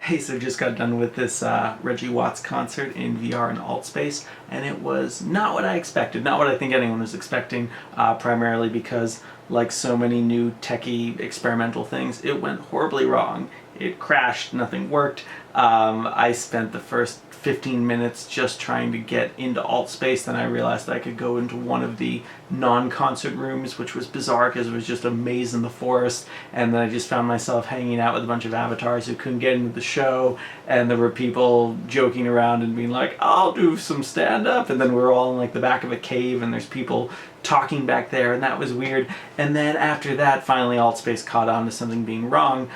Hey, so just got done with this Reggie Watts concert in VR in AltspaceVR, and it was not what I expected, not what I think anyone was expecting, primarily because, like so many new techie experimental things, it went horribly wrong. It crashed, nothing worked. I spent the first 15 minutes just trying to get into AltspaceVR, then I realized that I could go into one of the non-concert rooms, which was bizarre because it was just a maze in the forest, and then I just found myself hanging out with a bunch of avatars who couldn't get into the show, and there were people joking around and being like, I'll do some stand-up, and then we were all in like the back of a cave and there's people talking back there, and that was weird. And then after that, finally AltspaceVR caught on to something being wrong.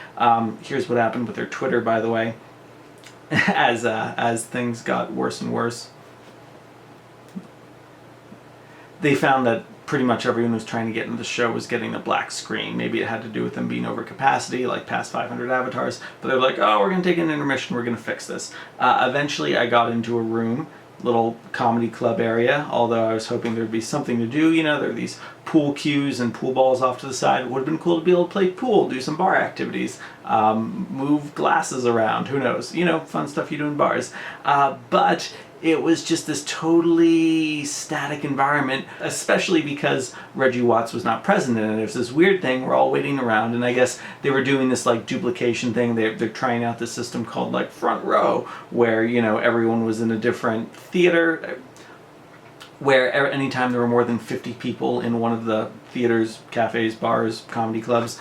Here's what happened with their Twitter, by the way. As things got worse and worse, they found that pretty much everyone who was trying to get into the show was getting a black screen. Maybe it had to do with them being over capacity, like past 500 avatars, but they're like, oh, we're going to take an intermission, we're going to fix this. Eventually I got into a room, little comedy club area, although I was hoping there'd be something to do. You know, there are these pool cues and pool balls off to the side. It would have been cool to be able to play pool, do some bar activities, move glasses around, who knows, you know, fun stuff you do in bars. But it was just this totally static environment, especially because Reggie Watts was not present in it. There's this weird thing, we're all waiting around, and I guess they were doing this like duplication thing. They're trying out this system called like front row, where, you know, everyone was in a different theater, where anytime there were more than 50 people in one of the theaters, cafes, bars, comedy clubs,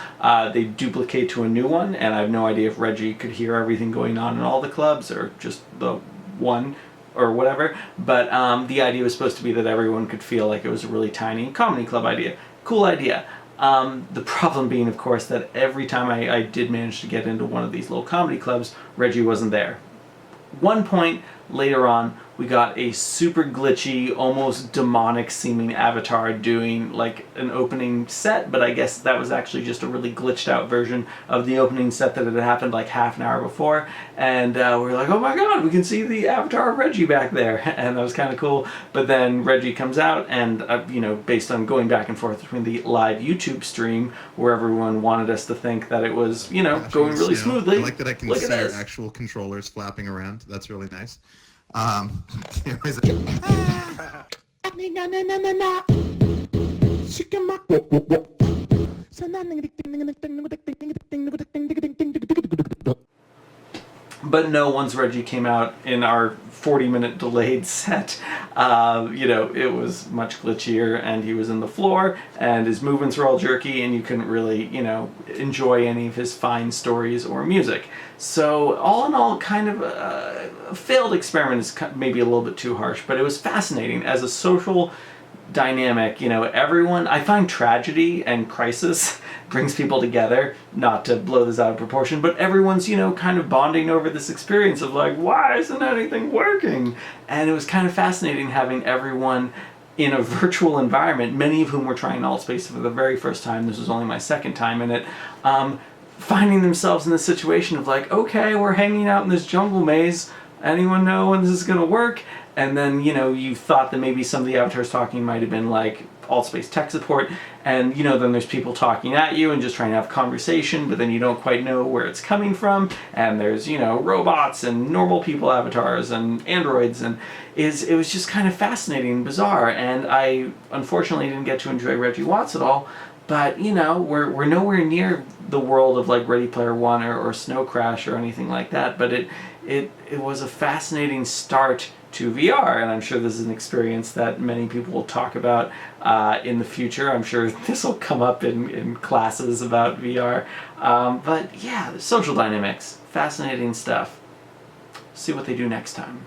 they duplicate to a new one, and I have no idea if Reggie could hear everything going on in all the clubs or just the one or whatever, but the idea was supposed to be that everyone could feel like it was a really tiny comedy club idea. Cool idea. The problem being, of course, that every time I did manage to get into one of these little comedy clubs, Reggie wasn't there. One point later on, we got a super glitchy, almost demonic seeming avatar doing like an opening set, but I guess that was actually just a really glitched out version of the opening set that had happened like half an hour before, and we were like, oh my god, we can see the avatar of Reggie back there, and that was kind of cool. But then Reggie comes out, and you know, based on going back and forth between the live YouTube stream where everyone wanted us to think that it was, you know, going really smoothly. I like that I can see your actual controllers flapping around. That's really nice. But no, once Reggie came out in our 40-minute delayed set, you know, it was much glitchier, and he was in the floor, and his movements were all jerky, and you couldn't really, you know, enjoy any of his fine stories or music. So all in all, kind of a failed experiment is maybe a little bit too harsh, but it was fascinating as a social dynamic. You know, everyone, I find tragedy and crisis brings people together, not to blow this out of proportion, but everyone's, you know, kind of bonding over this experience of like, why isn't anything working? And it was kind of fascinating having everyone in a virtual environment, many of whom were trying AltspaceVR for the very first time. This was only my second time in it. Finding themselves in this situation of like, okay, we're hanging out in this jungle maze, anyone know when this is going to work? And then, you know, you thought that maybe some of the avatars talking might have been like AltspaceVR tech support, and, you know, then there's people talking at you and just trying to have conversation, but then you don't quite know where it's coming from, and there's, you know, robots and normal people avatars and androids, and it was just kind of fascinating and bizarre, and I unfortunately didn't get to enjoy Reggie Watts at all. But, you know, we're nowhere near the world of like Ready Player One or Snow Crash or anything like that, but it was a fascinating start to VR, and I'm sure this is an experience that many people will talk about in the future. I'm sure this will come up in classes about VR. But yeah, the social dynamics, fascinating stuff. See what they do next time.